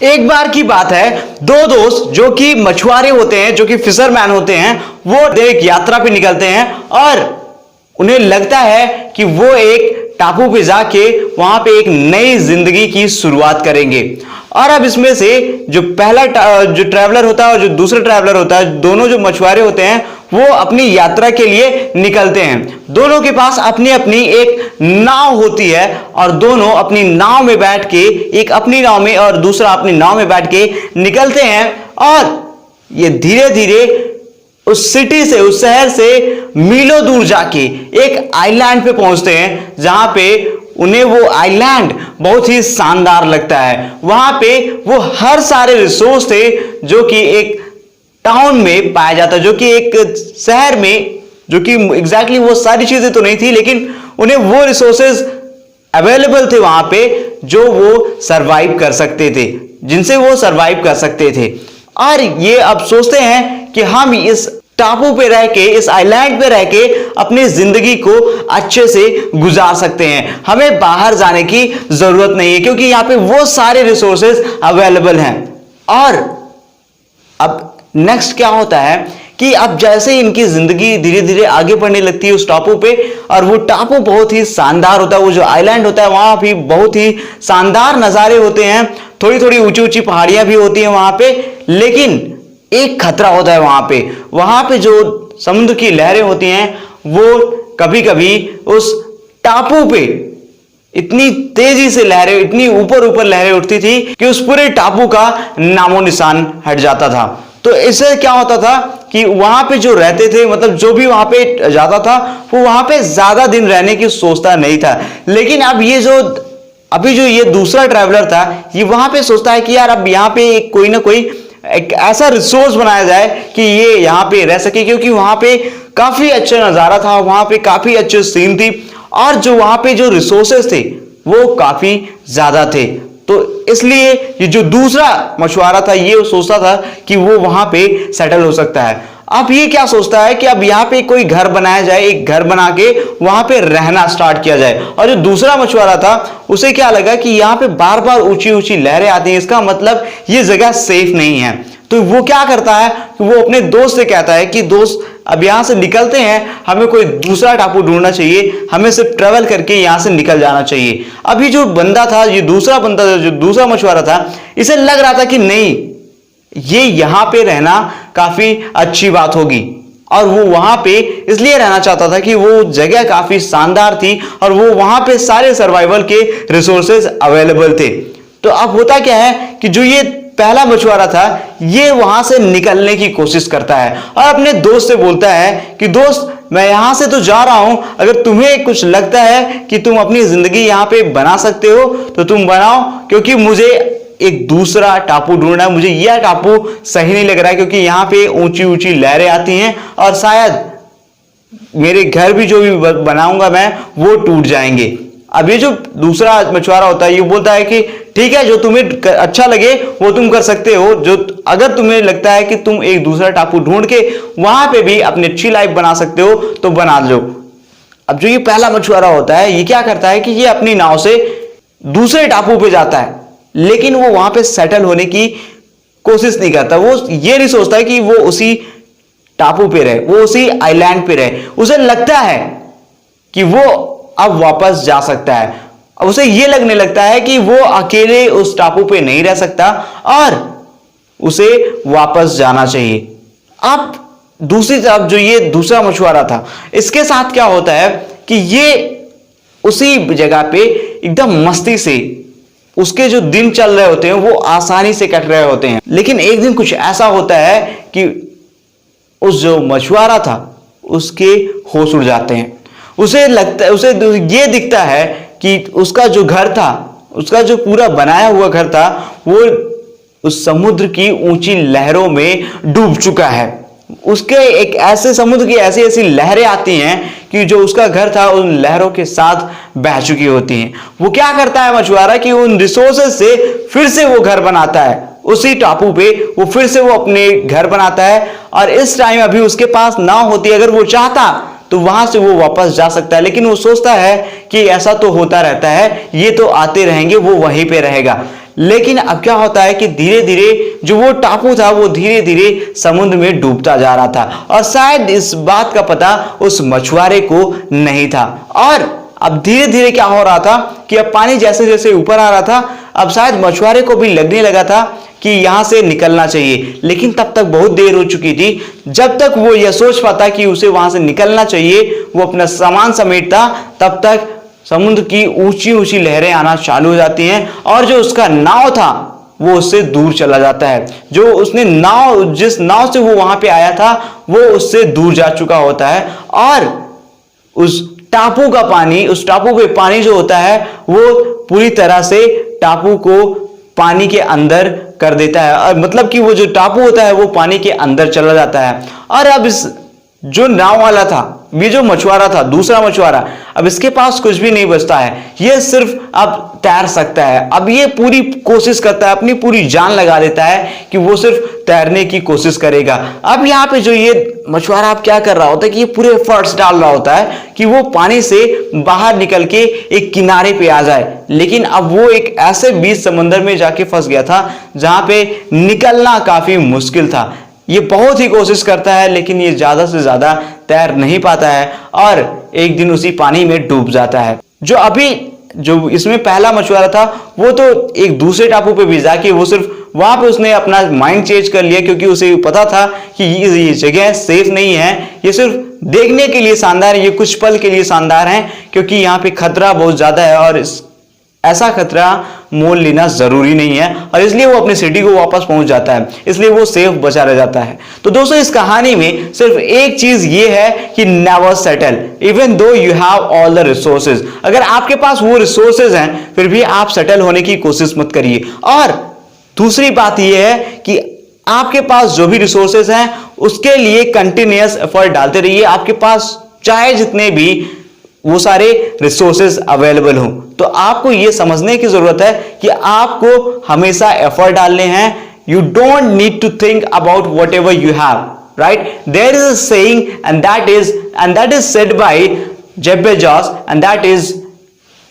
एक बार की बात है, दो दोस्त जो कि मछुआरे होते हैं, जो कि फिशरमैन होते हैं, वो एक यात्रा पे निकलते हैं और उन्हें लगता है कि वो एक टापू पे जाके वहां पे एक नई जिंदगी की शुरुआत करेंगे। और अब इसमें से जो पहला जो ट्रैवलर होता है और जो दूसरा ट्रैवलर होता है, दोनों जो मछुआरे होते हैं वो अपनी यात्रा के लिए निकलते हैं। दोनों के पास अपनी अपनी एक नाव होती है और दोनों अपनी नाव में बैठ के, एक अपनी नाव में और दूसरा अपनी नाव में बैठ के निकलते हैं और ये धीरे धीरे उस सिटी से, उस शहर से मीलों दूर जाके एक आइलैंड पे पहुंचते हैं, जहां पे उन्हें वो आइलैंड बहुत ही शानदार लगता है। वहां पे वो हर सारे रिसोर्स थे जो कि एक टाउन में पाया जाता, जो कि एक शहर में, जो कि एग्जैक्टली वो सारी चीजें तो नहीं थी, लेकिन उन्हें वो रिसोर्सेज अवेलेबल थे वहां पे जो वो सरवाइव कर सकते थे, जिनसे वो सरवाइव कर सकते थे। और ये अब सोचते हैं कि हम इस टापू पे रह के, इस आइलैंड पे रह के अपनी जिंदगी को अच्छे से गुजार सकते हैं। हमें बाहर जाने की जरूरत नहीं है क्योंकि यहां पे वो सारे रिसोर्सेज अवेलेबल हैं। और अब नेक्स्ट क्या होता है कि अब जैसे इनकी जिंदगी धीरे धीरे आगे बढ़ने लगती है उस टापू पे, और वो टापू बहुत ही शानदार होता है, वो जो आइलैंड होता है वहां भी बहुत ही शानदार नजारे होते हैं, थोड़ी थोड़ी ऊंची ऊंची पहाड़ियां भी होती हैं वहां पे। लेकिन एक खतरा होता है वहां पे जो समुद्र की लहरें होती हैं वो कभी कभी उस टापू पे इतनी तेजी से लहरें, इतनी ऊपर ऊपर लहरें उठती थी कि उस पूरे टापू का नामो निशान हट जाता था। तो इससे क्या होता था कि वहां पे जो रहते थे, मतलब जो भी वहां पे जाता था, वो वहां पे ज्यादा दिन रहने की सोचता नहीं था। लेकिन अब अभी जो ये दूसरा ट्रैवलर था, ये वहां पे सोचता है कि यार अब यहाँ पे कोई ना कोई एक ऐसा रिसोर्स बनाया जाए कि ये यहाँ पे रह सके, क्योंकि वहां पे काफी अच्छा नजारा था, वहां पे काफी अच्छी सीन थी और जो वहां पे जो रिसोर्सेस थे वो काफी ज्यादा थे। तो इसलिए ये जो दूसरा मछुआरा था ये सोचता था कि वो वहां पे सेटल हो सकता है। अब ये क्या सोचता है कि अब यहाँ पे कोई घर बनाया जाए, एक घर बना के वहां पे रहना स्टार्ट किया जाए। और जो दूसरा मछुआरा था उसे क्या लगा कि यहाँ पे बार बार ऊंची ऊंची लहरें आती हैं, इसका मतलब ये जगह सेफ नहीं है। तो वो क्या करता है कि वो अपने दोस्त से कहता है कि दोस्त अब यहां से निकलते हैं, हमें कोई दूसरा टापू ढूंढना चाहिए, हमें सिर्फ ट्रेवल करके यहां से निकल जाना चाहिए। अभी जो बंदा था, ये दूसरा बंदा था, जो दूसरा मछुआरा था, इसे लग रहा था कि नहीं, ये यहां पे रहना काफी अच्छी बात होगी। और वो वहां पे इसलिए रहना चाहता था कि वो जगह काफी शानदार थी और वो वहां पे सारे सर्वाइवल के रिसोर्सेज अवेलेबल थे। तो अब होता क्या है कि जो ये पहला मछुआरा था ये वहां से निकलने की कोशिश करता है और अपने दोस्त से बोलता है कि दोस्त, मैं यहां से तो जा रहा हूं, अगर तुम्हें कुछ लगता है कि तुम अपनी जिंदगी यहां पे बना सकते हो तो तुम बनाओ, क्योंकि मुझे एक दूसरा टापू ढूंढना है, मुझे यह टापू सही नहीं लग रहा है, क्योंकि यहां पे ऊंची ऊंची लहरें आती हैं और शायद मेरे घर भी जो भी बनाऊंगा मैं वो टूट जाएंगे। अब ये जो दूसरा मछुआरा होता है ये बोलता है कि ठीक है, जो तुम्हें अच्छा लगे वो तुम कर सकते हो, जो अगर तुम्हें लगता है कि तुम एक दूसरा टापू ढूंढ के वहां पे भी अपनी अच्छी लाइफ बना सकते हो तो बना लो। अब जो ये पहला मछुआरा होता है ये क्या करता है कि ये अपनी नाव से दूसरे टापू पे जाता है, लेकिन वो वहां पे सेटल होने की कोशिश नहीं करता। वो ये नहीं सोचता है कि वो उसी टापू पे रहे, वो उसी आइलैंड पे रहे। उसे लगता है कि वो अब वापस जा सकता है। अब उसे यह लगने लगता है कि वो अकेले उस टापू पे नहीं रह सकता और उसे वापस जाना चाहिए। अब दूसरी तरफ जो ये दूसरा मछुआरा था, इसके साथ क्या होता है कि ये उसी जगह पे एकदम मस्ती से उसके जो दिन चल रहे होते हैं वो आसानी से कट रहे होते हैं। लेकिन एक दिन कुछ ऐसा होता है कि उस जो मछुआरा था उसके होश उड़ जाते हैं। उसे ये दिखता है कि उसका जो घर था, उसका जो पूरा बनाया हुआ घर था, वो उस समुद्र की ऊंची लहरों में डूब चुका है। उसके एक ऐसे समुद्र की ऐसी ऐसी लहरें आती हैं कि जो उसका घर था उन लहरों के साथ बह चुकी होती हैं। वो क्या करता है मछुआरा कि उन रिसोर्सेज से फिर से वो घर बनाता है, उसी टापू पे वो फिर से वो अपने घर बनाता है। और इस टाइम अभी उसके पास नाव होती, अगर वो चाहता तो वहां से वो वापस जा सकता है, लेकिन वो सोचता है कि ऐसा तो होता रहता है, ये तो आते रहेंगे, वो वहीं पे रहेगा। लेकिन अब क्या होता है कि धीरे धीरे जो वो टापू था वो धीरे धीरे समुद्र में डूबता जा रहा था और शायद इस बात का पता उस मछुआरे को नहीं था। और अब धीरे धीरे क्या हो रहा था कि अब पानी जैसे जैसे ऊपर आ रहा था, अब शायद मछुआरे को भी लगने लगा था कि यहां से निकलना चाहिए, लेकिन तब तक बहुत देर हो चुकी थी। जब तक वो यह सोच पाता कि उसे वहां से निकलना चाहिए, वो अपना सामान समेटता, तब तक समुद्र की ऊंची ऊंची लहरें आना चालू हो जाती हैं और जो उसका नाव था वो उससे दूर चला जाता है। जो उसने नाव, जिस नाव से वो वहां पे आया था, वो उससे दूर जा चुका होता है और उस टापू का पानी, उस टापू पे पानी जो होता है वो पूरी तरह से टापू को पानी के अंदर कर देता है। और मतलब कि वो जो टापू होता है वो पानी के अंदर चला जाता है। और अब इस जो नाव वाला था, ये जो मछुआरा था, दूसरा मछुआरा, अब इसके पास कुछ भी नहीं बचता है, ये सिर्फ अब तैर सकता है। अब ये पूरी कोशिश करता है, अपनी पूरी जान लगा देता है कि वो सिर्फ तैरने की कोशिश करेगा। अब यहाँ पे जो ये मछुआरा अब क्या कर रहा होता है कि ये पूरे एफर्ट्स डाल रहा होता है कि वो पानी से बाहर निकल के एक किनारे पे आ जाए, लेकिन अब वो एक ऐसे बीच समंदर में जाके फंस गया था जहां पे निकलना काफी मुश्किल था। ये बहुत ही कोशिश करता है लेकिन ये ज्यादा से ज्यादा तैर नहीं पाता है और एक दिन उसी पानी में डूब जाता है। जो इसमें पहला मछुआरा था वो तो एक दूसरे टापू पे भी जाके वो सिर्फ वहां पे उसने अपना माइंड चेंज कर लिया, क्योंकि उसे पता था कि ये जगह सेफ नहीं है, ये सिर्फ देखने के लिए शानदार है, ये कुछ पल के लिए शानदार है, क्योंकि यहाँ पे खतरा बहुत ज्यादा है और ऐसा खतरा मोल लेना जरूरी नहीं है। और इसलिए वो अपनी सिटी को वापस पहुंच जाता है, इसलिए वो सेफ बचा रह जाता है। तो दोस्तों इस कहानी में सिर्फ एक चीज ये है कि never settle even though you have all the resources. अगर आपके पास वो रिसोर्सेज हैं फिर भी आप सेटल होने की कोशिश मत करिए। और दूसरी बात यह है कि आपके पास जो भी रिसोर्सेज हैं उसके लिए कंटिन्यूअस एफर्ट डालते रहिए। आपके पास चाहे जितने भी वो सारे रिसोर्सेज अवेलेबल हों, तो आपको ये समझने की जरूरत है कि आपको हमेशा एफर्ट डालने हैं। You don't need to think about whatever you have, right? There is a saying and that is said by Jeff Bezos, and that is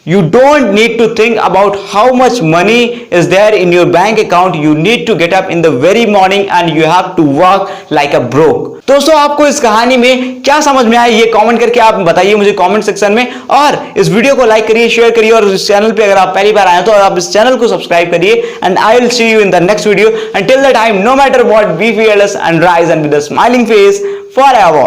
you don't need to think about how much money is there in your bank account. You need to get up in the very morning and you have to work like a broke. दोस्तों आपको इस कहानी में क्या समझ में आया ये कमेंट करके आप बताइए मुझे कमेंट सेक्शन में। और इस वीडियो को लाइक करिए, शेयर करिए और इस चैनल पे अगर आप पहली बार आए हो तो आप इस चैनल को सब्सक्राइब करिए। And I will see you in the next video. Until the time, no matter what, be fearless and rise and with a smiling face forever.